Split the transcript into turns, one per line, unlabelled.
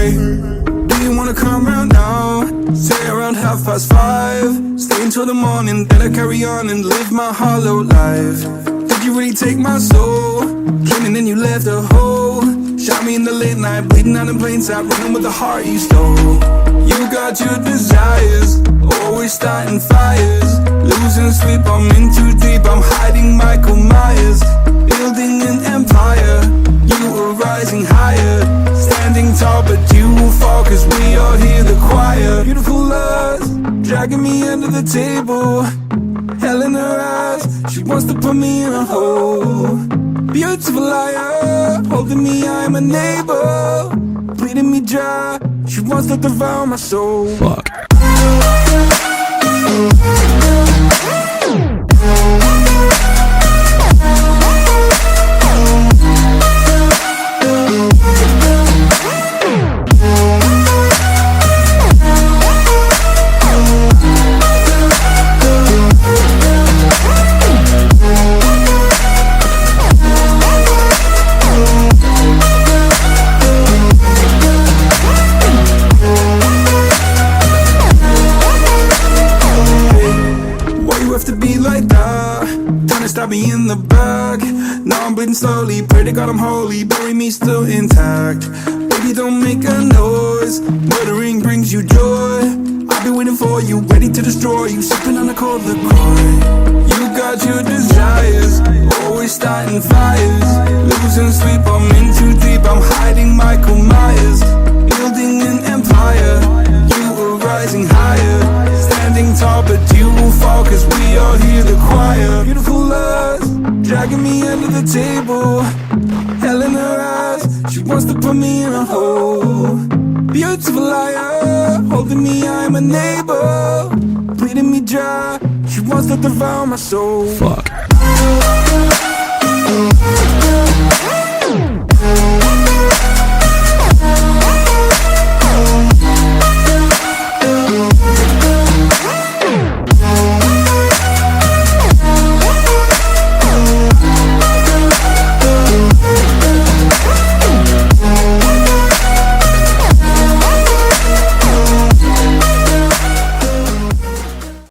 Hey, do you wanna come round now? Say around 5:30. Stay until the morning, then I carry on and live my hollow life. Did you really take my soul? Dreaming then you left a hole. Shot me in the late night, bleeding out in plain sight, running with the heart you stole. You got your desires, always starting fires. Losing sleep, I'm in too deep, I'm hiding Michael Myers. Building an empire, you were rising higher. Standing tall, but you will fall, cause we all hear the choir. Beautiful lust, dragging me under the table. Hell in her eyes, she wants to put me in a hole. Beautiful liar, holding me, I'm a neighbor. Bleeding me dry, she wants to devour my soul. Fuck. Stab me in the back. Now I'm bleeding slowly. Pray to God I'm holy. Bury me still intact. Baby, don't make a noise. Murdering brings you joy. I've been waiting for you, ready to destroy you. Sipping on a cold liqueur. You got your desires, always starting fires. Losing sleep, I'm in too deep, I'm hiding Michael Myers. Building an empire, you were rising higher. Standing tall, but you will fall, cause we all hear the choir. Beautiful lust, dragging me under the table. Hell in her eyes, she wants to put me in a hole. Beautiful liar, holding me, I'm a neighbor. Bleeding me dry, she wants to devour my soul. Fuck.